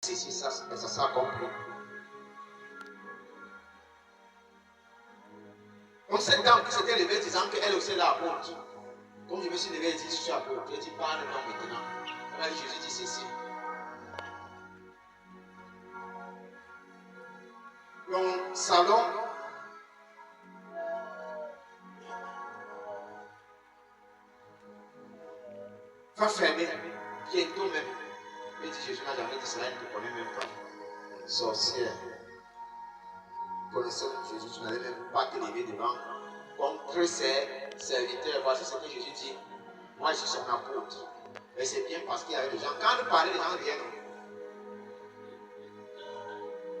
Si ça sera compris. Donc cette dame qui s'était levée disant qu'elle aussi est l'apôtre. Comme je me suis levé et dit, je suis apôtre. Elle dit, parle-moi maintenant. Elle a dit, Jésus dit ceci. Mon salon va fermer bientôt même. Elle dit, Jésus n'a jamais dit cela, elle ne te connaît même pas. Sorcière. Connaissant Jésus, tu n'allais même pas te lever devant contre ses serviteurs. Voici ce que Jésus dit. Moi, je suis son apôtre. Et c'est bien parce qu'il y avait des gens. Quand nous parlons, les gens viennent.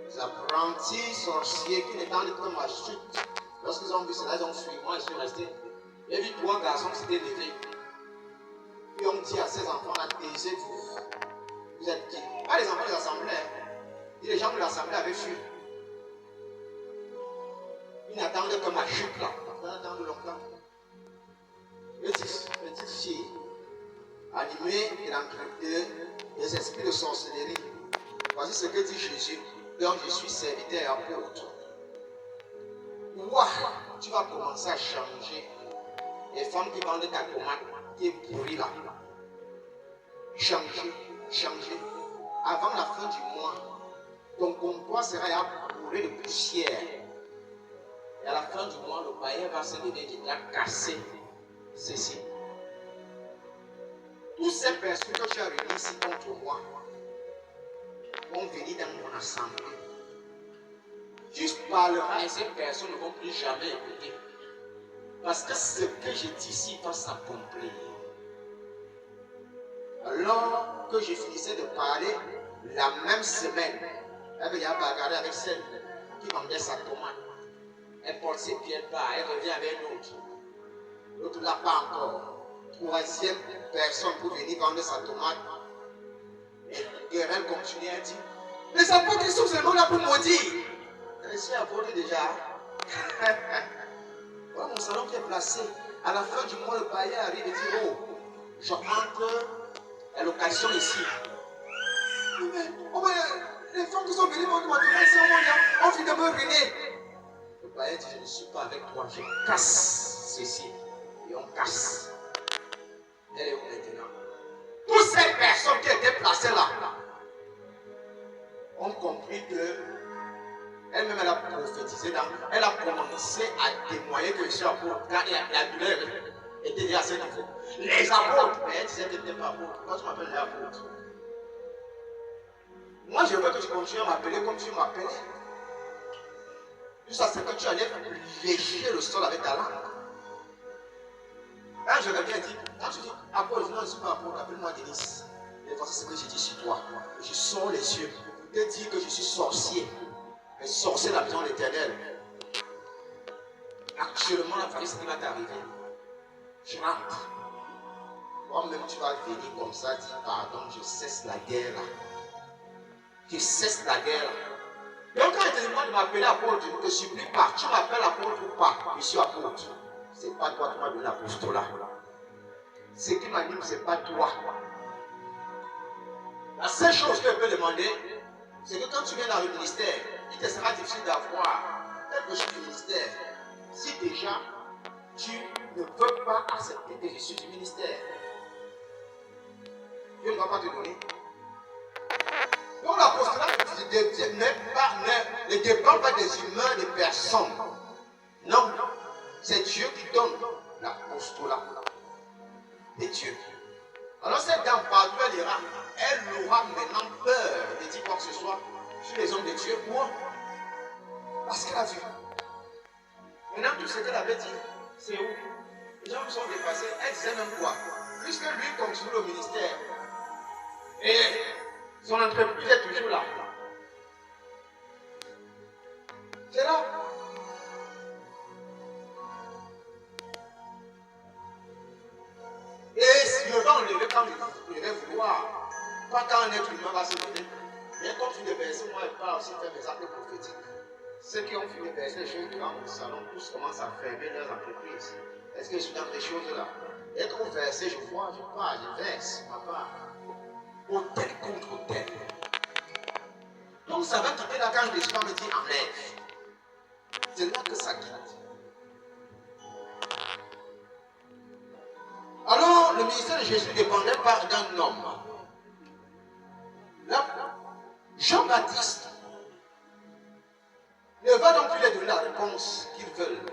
Les apprentis sorciers qui n'étaient que ma chute. Lorsqu'ils ont vu cela, ils ont fui. Moi, je suis resté. J'ai vu 3 garçons qui s'étaient levés. Puis on dit à ces enfants-là, taisez-vous. Vous êtes qui? Ah, les enfants de l'assemblée. Et les gens de l'assemblée avaient fui. Ils n'attendaient que ma chute là. Ils n'attendaient longtemps. Petite fille, animée des esprits de sorcellerie. Voici ce que dit Jésus. Donc je suis serviteur et apôtre. Ouah, tu vas commencer à changer. Les femmes qui vendent ta tomate, qui est pourrie là. Changer. Avant la fin du mois, ton comptoir sera bourré de poussière. Et à la fin du mois, le païen va se lever et il va casser ceci. Toutes ces personnes que tu as réunies ici contre moi vont venir dans mon assemblée. Tu parleras et ces personnes ne vont plus jamais écouter. Parce que ce que je dis ici va s'accomplir. Alors que je finissais de parler, la même semaine, elle vient bagarrer avec celle qui vendait sa tomate. Elle porte ses pieds bas, elle revient avec l'autre. L'autre ne l'a pas encore. 3e personne pour venir vendre sa tomate. Et elle continue, elle dit, les apôtres sont seulement là pour maudire. Je suis apôtre déjà. Voilà mon salon qui est placé. À la fin du mois, le païen arrive et dit, oh, je rentre à l'occasion ici. Mais, les femmes qui sont venues vendre ma tomate ici, on vient de me ruiner. Le païen dit, je ne suis pas avec toi, je casse ceci. Et on casse. Elle est où maintenant? Toutes ces personnes qui étaient placées là ont compris que elle-même elle a prophétisé, elle a commencé à témoigner que je suis apôtre quand la douleur était déjà à ce niveau. Les apôtres, mais elle disait qu'elle n'était pas apôtre. Pourquoi tu m'appelles les apôtres? Moi je veux que tu continues à m'appeler comme tu m'appelais. Tout ça c'est que tu allais lécher le sol avec ta langue. Quand je reviens et dis, quand tu dis apôtre, non, je ne suis pas apôtre, appelle-moi Denis. Et voici ce que je dis sur toi. Je sors les yeux pour te dire que je suis sorcier. Mais sorcier de la maison de l'Éternel. Actuellement, la famille, ce qui va t'arriver. Je rentre. Toi-même, tu vas venir comme ça, dire pardon, je cesse la guerre là. Je cesse la guerre là. Donc, quand il te demande de m'appeler apôtre, je ne te supplie pas. Tu m'appelles apôtre ou pas, je suis apôtre. Ce n'est pas toi qui m'as donné l'apostolat. Ce qui m'anime, ce n'est pas toi. La seule chose que je peux demander, c'est que quand tu viens dans le ministère, il te sera difficile d'avoir quelque chose du ministère. Si déjà, tu ne peux pas accepter que je suis du ministère, Dieu ne va pas te donner. Donc l'apostolat ne dépend pas des humains, des personnes. Non, c'est Dieu qui donne l'apostolat. Et Dieu. Alors cette dame partout elle ira, elle aura maintenant peur de dire quoi que ce soit sur les hommes de Dieu. Pourquoi? Parce qu'elle a vu. Maintenant tout ce qu'elle avait dit, c'est où? Les gens sont dépassés. Elle disait même quoi? Puisque lui continue le ministère et son entreprise est toujours là. C'est là. Et si le vent lever quand je vais vouloir, pas quand un être humain va se lever. Mais comme tu le verset, moi je parle aussi faire mes actes prophétiques. Ceux qui ont fait des versets, les choses dans mon salon, tous commencent à fermer leurs entreprises. Est-ce que je suis dans des choses là? Être au verset, je vois, je parle, je verse, ma part. Hôtel contre hôtel. Donc ça va quitter là quand le Seigneur me dit enlève. C'est là que ça quitte. Alors le ministère de Jésus dépendait pas d'un homme. Là, Jean-Baptiste ne va donc plus leur donner la réponse qu'ils veulent.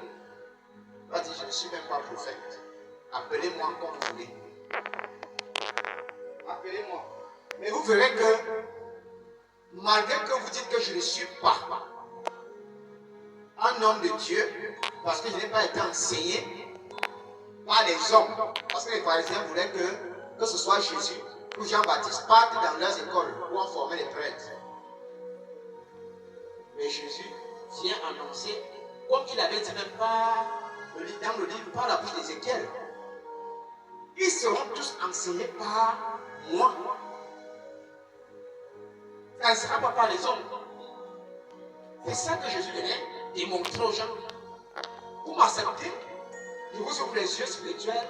Il va dire, je ne suis même pas prophète. Appelez-moi comme vous voulez. Appelez-moi. Mais vous verrez que, malgré que vous dites que je ne suis pas un homme de Dieu, parce que je n'ai pas été enseigné par les hommes, parce que les pharisiens voulaient que ce soit Jésus ou Jean-Baptiste partent dans leurs écoles pour en former les prêtres. Mais Jésus vient annoncer, comme il avait dit même pas dans le livre, par la bouche d'Ézéchiel, ils seront tous enseignés par moi. Ça ne sera pas par les hommes. C'est ça que Jésus venait démontrer aux gens. Pour m'accepter, je vous ouvre les yeux spirituels.